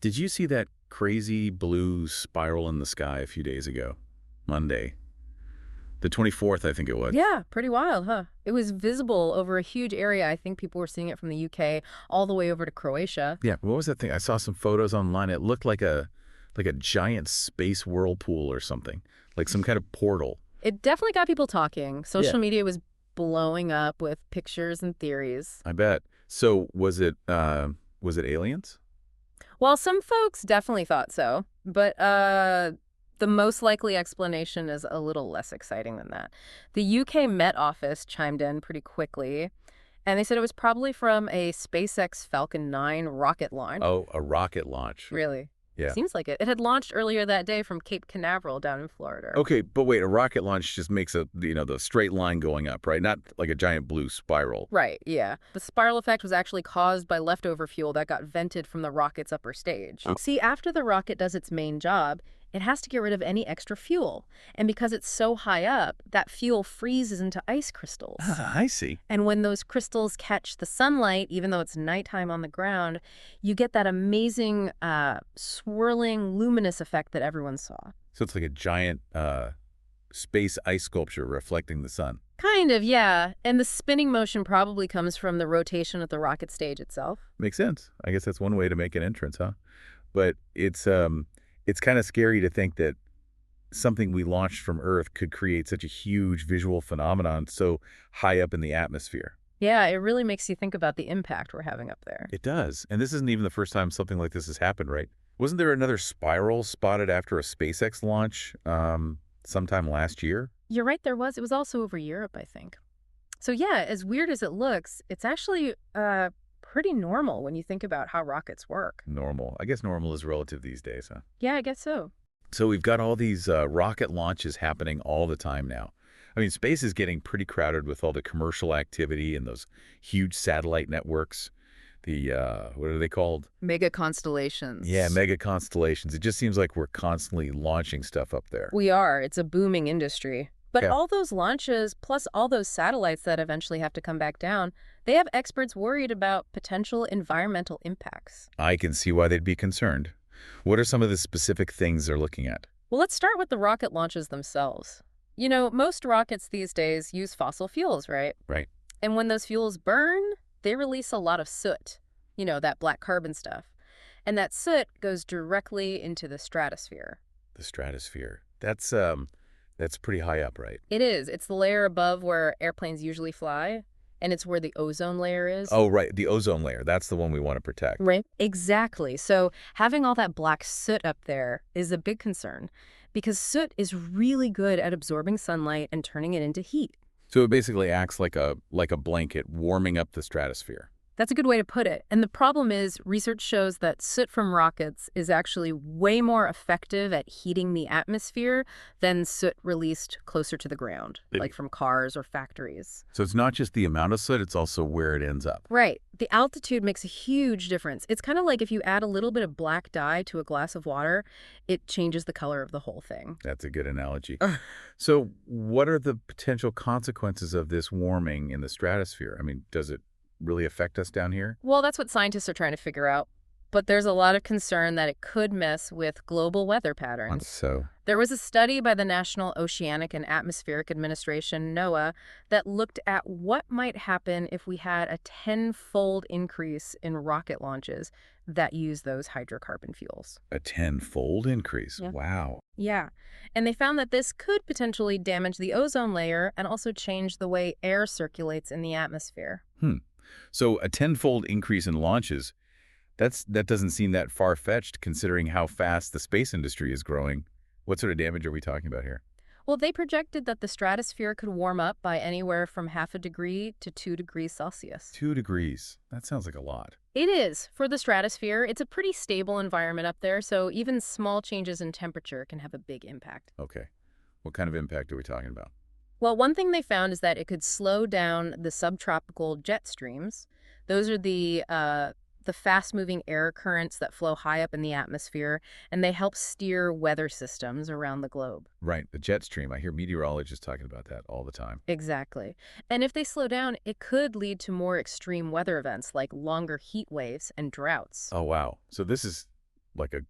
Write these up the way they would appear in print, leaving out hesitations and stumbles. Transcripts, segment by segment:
Did you see that crazy blue spiral in the sky a few days ago? Monday. The 24th, I think it was. Yeah, pretty wild, huh? It was visible over a huge area. I think people were seeing it from the UK all the way over to Croatia. Yeah, what was that thing? I saw some photos online. It looked like a giant space whirlpool or something, like some kind of portal. It definitely got people talking. Yeah, Social media was blowing up with pictures and theories. I bet. So was it aliens? While some folks definitely thought so, but the most likely explanation is a little less exciting than that. The UK Met Office chimed in pretty quickly, and they said it was probably from a SpaceX Falcon 9 rocket launch. Oh, a rocket launch. Really? Yeah. Seems like it. It had launched earlier that day from Cape Canaveral down in Florida. Okay, but wait, a rocket launch just makes the straight line going up, right? Not like a giant blue spiral. Right, yeah. The spiral effect was actually caused by leftover fuel that got vented from the rocket's upper stage. Oh. See, after the rocket does its main job, it has to get rid of any extra fuel. And because it's so high up, that fuel freezes into ice crystals. Ah, I see. And when those crystals catch the sunlight, even though it's nighttime on the ground, you get that amazing swirling luminous effect that everyone saw. So it's like a giant space ice sculpture reflecting the sun. Kind of, yeah. And the spinning motion probably comes from the rotation of the rocket stage itself. Makes sense. I guess that's one way to make an entrance, huh? But it's kind of scary to think that something we launched from Earth could create such a huge visual phenomenon so high up in the atmosphere. Yeah, it really makes you think about the impact we're having up there. It does. And this isn't even the first time something like this has happened, right? Wasn't there another spiral spotted after a SpaceX launch sometime last year? You're right, there was. It was also over Europe, I think. So yeah, as weird as it looks, it's actually pretty normal when you think about how rockets work. Normal. I guess normal is relative these days, huh? Yeah, I guess so. So we've got all these rocket launches happening all the time now. I mean, space is getting pretty crowded with all the commercial activity and those huge satellite networks. The, what are they called? Mega constellations. Yeah, mega constellations. It just seems like we're constantly launching stuff up there. We are. It's a booming industry. But Yeah. all those launches, plus all those satellites that eventually have to come back down, they have experts worried about potential environmental impacts. I can see why they'd be concerned. What are some of the specific things they're looking at? Well, let's start with the rocket launches themselves. You know, most rockets these days use fossil fuels, right? Right. And when those fuels burn, they release a lot of soot, you know, that black carbon stuff. And that soot goes directly into the stratosphere. The stratosphere. That's pretty high up, right? It is. It's the layer above where airplanes usually fly, and it's where the ozone layer is. Oh, right. The ozone layer. That's the one we want to protect. Right. Exactly. So having all that black soot up there is a big concern because soot is really good at absorbing sunlight and turning it into heat. So it basically acts like a blanket warming up the stratosphere. That's a good way to put it. And the problem is research shows that soot from rockets is actually way more effective at heating the atmosphere than soot released closer to the ground, like from cars or factories. So it's not just the amount of soot, it's also where it ends up. Right. The altitude makes a huge difference. It's kind of like if you add a little bit of black dye to a glass of water, it changes the color of the whole thing. That's a good analogy. So what are the potential consequences of this warming in the stratosphere? I mean, does it really affect us down here? Well, that's what scientists are trying to figure out. But there's a lot of concern that it could mess with global weather patterns. So, There was a study by the National Oceanic and Atmospheric Administration, NOAA, that looked at what might happen if we had a tenfold increase in rocket launches that use those hydrocarbon fuels. a tenfold increase. Yeah. Wow. Yeah. And they found that this could potentially damage the ozone layer and also change the way air circulates in the atmosphere. So a tenfold increase in launches, that doesn't seem that far-fetched considering how fast the space industry is growing. What sort of damage are we talking about here? Well, they projected that the stratosphere could warm up by anywhere from 0.5 degree to 2 degrees Celsius. 2 degrees. That sounds like a lot. It is. For the stratosphere, it's a pretty stable environment up there, so even small changes in temperature can have a big impact. Okay. What kind of impact are we talking about? Well, one thing they found is that it could slow down the subtropical jet streams. Those are the fast-moving air currents that flow high up in the atmosphere, and they help steer weather systems around the globe. Right, the jet stream. I hear meteorologists talking about that all the time. Exactly. And if they slow down, it could lead to more extreme weather events like longer heat waves and droughts. Oh, wow. So this is like a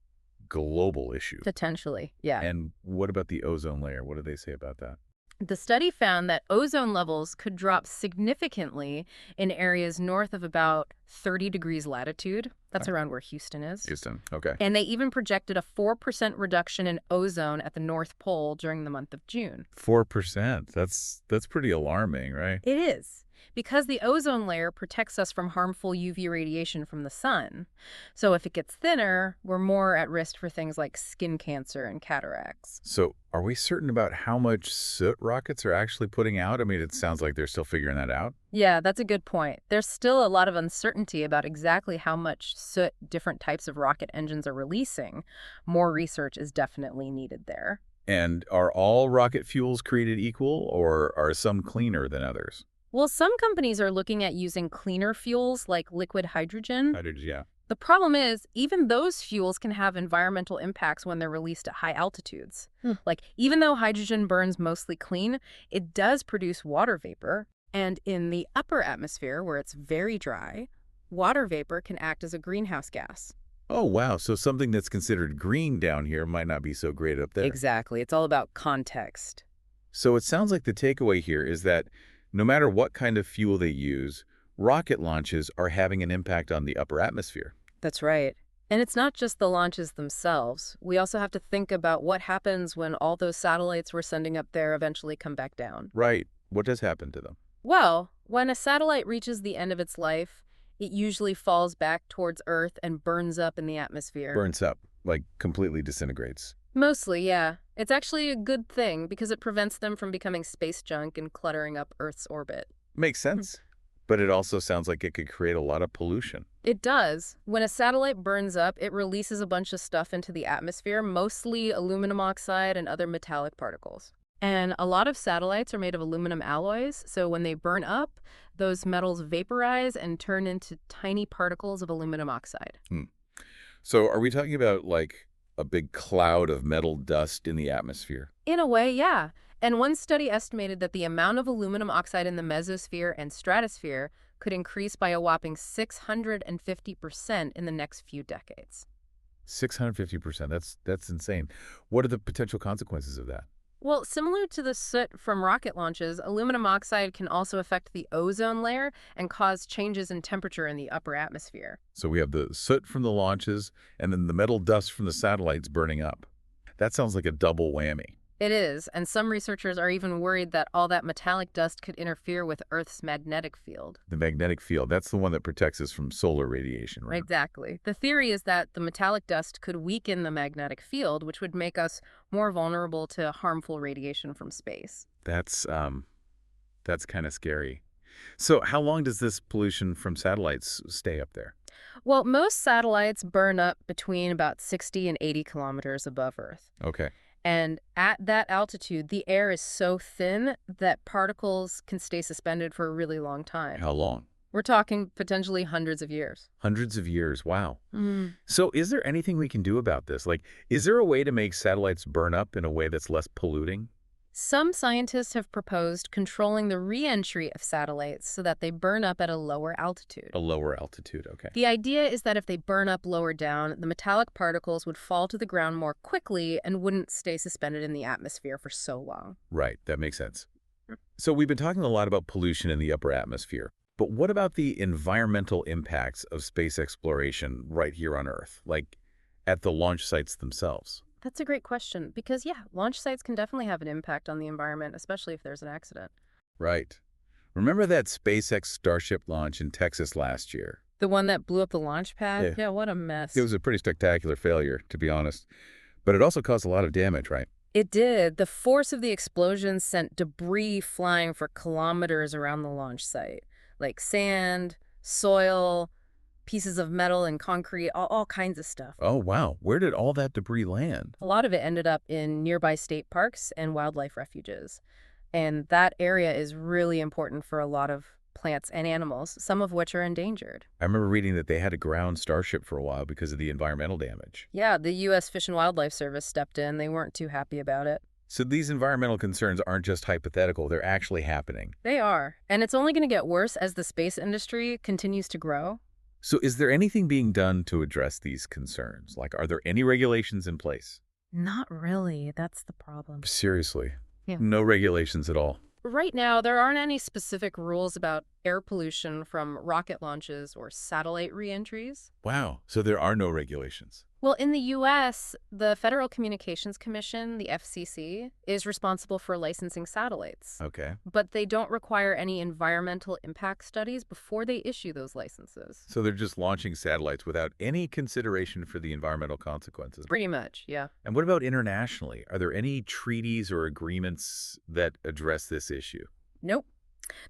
global issue. Potentially, yeah. And what about the ozone layer? What do they say about that? The study found that ozone levels could drop significantly in areas north of about 30 degrees latitude. That's around where Houston is. Houston. Okay. And they even projected a 4% reduction in ozone at the North Pole during the month of June. 4%. That's pretty alarming, right? It is, because the ozone layer protects us from harmful UV radiation from the sun. So if it gets thinner, we're more at risk for things like skin cancer and cataracts. So are we certain about how much soot rockets are actually putting out? I mean, it sounds like they're still figuring that out. Yeah, that's a good point. There's still a lot of uncertainty about exactly how much soot different types of rocket engines are releasing. More research is definitely needed there. And are all rocket fuels created equal, or are some cleaner than others? Well, some companies are looking at using cleaner fuels like liquid hydrogen. Hydrogen, yeah. The problem is, even those fuels can have environmental impacts when they're released at high altitudes. Like, even though hydrogen burns mostly clean, it does produce water vapor. And in the upper atmosphere, where it's very dry, water vapor can act as a greenhouse gas. Oh, wow. So something that's considered green down here might not be so great up there. Exactly. It's all about context. So it sounds like the takeaway here is that no matter what kind of fuel they use, rocket launches are having an impact on the upper atmosphere. That's right. And it's not just the launches themselves. We also have to think about what happens when all those satellites we're sending up there eventually come back down. Right. What does happen to them? Well, when a satellite reaches the end of its life, it usually falls back towards Earth and burns up in the atmosphere. Burns up, like completely disintegrates. Mostly, yeah. It's actually a good thing because it prevents them from becoming space junk and cluttering up Earth's orbit. Makes sense. But it also sounds like it could create a lot of pollution. It does. When a satellite burns up, it releases a bunch of stuff into the atmosphere, mostly aluminum oxide and other metallic particles. And a lot of satellites are made of aluminum alloys, so when they burn up, those metals vaporize and turn into tiny particles of aluminum oxide. So are we talking about like a big cloud of metal dust in the atmosphere? In a way, yeah. And one study estimated that the amount of aluminum oxide in the mesosphere and stratosphere could increase by a whopping 650% in the next few decades. 650%. That's insane. What are the potential consequences of that? Well, similar to the soot from rocket launches, aluminum oxide can also affect the ozone layer and cause changes in temperature in the upper atmosphere. So we have the soot from the launches and then the metal dust from the satellites burning up. That sounds like a double whammy. It is, and some researchers are even worried that all that metallic dust could interfere with Earth's magnetic field. The magnetic field, that's the one that protects us from solar radiation, right? Exactly. The theory is that the metallic dust could weaken the magnetic field, which would make us more vulnerable to harmful radiation from space. That's kind of scary. So how long does this pollution from satellites stay up there? Well, most satellites burn up between about 60 and 80 kilometers above Earth. Okay. And at that altitude, the air is so thin that particles can stay suspended for a really long time. How long? We're talking potentially hundreds of years. Hundreds of years. Wow. So is there anything we can do about this? Like, is there a way to make satellites burn up in a way that's less polluting? Some scientists have proposed controlling the re-entry of satellites so that they burn up at a lower altitude. A lower altitude, okay. The idea is that if they burn up lower down, the metallic particles would fall to the ground more quickly and wouldn't stay suspended in the atmosphere for so long. Right, that makes sense. So we've been talking a lot about pollution in the upper atmosphere, but what about the environmental impacts of space exploration right here on Earth, like at the launch sites themselves? That's a great question because, yeah, launch sites can definitely have an impact on the environment, especially if there's an accident. Right. Remember that SpaceX Starship launch in Texas last year? The one that blew up the launch pad? Yeah. Yeah, what a mess. It was a pretty spectacular failure, to be honest. But it also caused a lot of damage, right? It did. The force of the explosion sent debris flying for kilometers around the launch site, like sand, soil, pieces of metal and concrete, all kinds of stuff. Oh, wow. Where did all that debris land? A lot of it ended up in nearby state parks and wildlife refuges. And that area is really important for a lot of plants and animals, some of which are endangered. I remember reading that they had to ground Starship for a while because of the environmental damage. Yeah, the U.S. Fish and Wildlife Service stepped in. They weren't too happy about it. So these environmental concerns aren't just hypothetical, they're actually happening. They are. And it's only going to get worse as the space industry continues to grow. So is there anything being done to address these concerns? Like, are there any regulations in place? Not really. That's the problem. Seriously, Yeah. no regulations at all. Right now, there aren't any specific rules about air pollution from rocket launches or satellite reentries. Wow. So there are no regulations. Well, in the U.S., the Federal Communications Commission, the FCC, is responsible for licensing satellites. Okay. But they don't require any environmental impact studies before they issue those licenses. So they're just launching satellites without any consideration for the environmental consequences. Pretty much, yeah. And what about internationally? Are there any treaties or agreements that address this issue? Nope.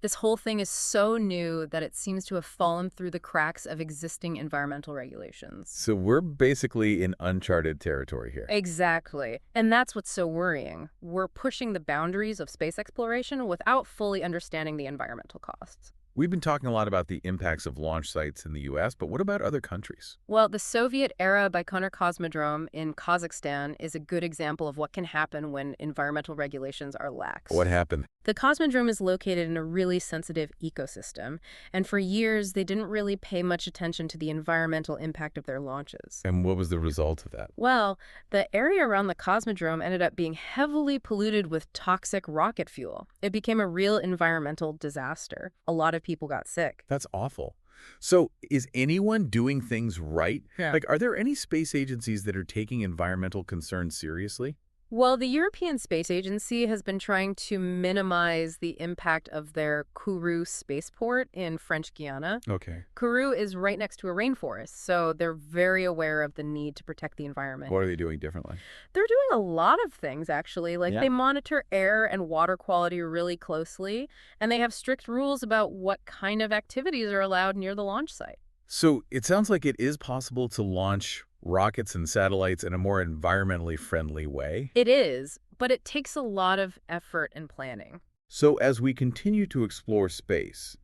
This whole thing is so new that it seems to have fallen through the cracks of existing environmental regulations. So we're basically in uncharted territory here. Exactly. And that's what's so worrying. We're pushing the boundaries of space exploration without fully understanding the environmental costs. We've been talking a lot about the impacts of launch sites in the U.S., but what about other countries? Well, the Soviet-era Baikonur Cosmodrome in Kazakhstan is a good example of what can happen when environmental regulations are lax. What happened? The Cosmodrome is located in a really sensitive ecosystem, and for years they didn't really pay much attention to the environmental impact of their launches. And what was the result of that? Well, the area around the Cosmodrome ended up being heavily polluted with toxic rocket fuel. It became a real environmental disaster. A lot of people got sick. That's awful. So is anyone doing things right? Yeah. Like, are there any space agencies that are taking environmental concerns seriously? Well, the European Space Agency has been trying to minimize the impact of their Kourou spaceport in French Guiana. Okay. Kourou is right next to a rainforest, so they're very aware of the need to protect the environment. What are they doing differently? They're doing a lot of things, actually. Like, Yeah. they monitor air and water quality really closely, and they have strict rules about what kind of activities are allowed near the launch site. So it sounds like it is possible to launch rockets and satellites in a more environmentally friendly way. It is, but it takes a lot of effort and planning. So as we continue to explore space,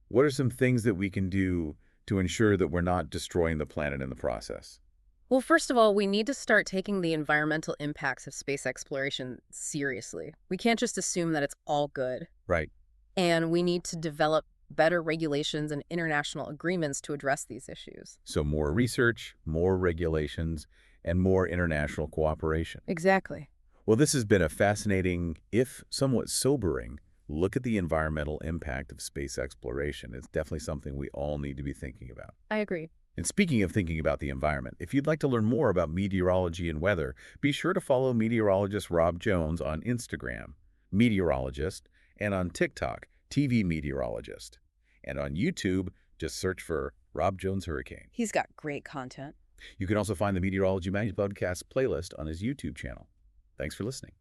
what are some things that we can do to ensure that we're not destroying the planet in the process? Well, first of all, we need to start taking the environmental impacts of space exploration seriously. We can't just assume that it's all good. Right. And we need to develop better regulations and international agreements to address these issues. So more research, more regulations, and more international cooperation. Exactly. Well, this has been a fascinating, if somewhat sobering, look at the environmental impact of space exploration. It's definitely something we all need to be thinking about. I agree. And speaking of thinking about the environment, if you'd like to learn more about meteorology and weather, be sure to follow meteorologist Rob Jones on Instagram, meteorologist, and on TikTok, TV meteorologist. And on YouTube, just search for Rob Jones Hurricane. He's got great content. You can also find the Meteorology Magazine podcast playlist on his YouTube channel. Thanks for listening.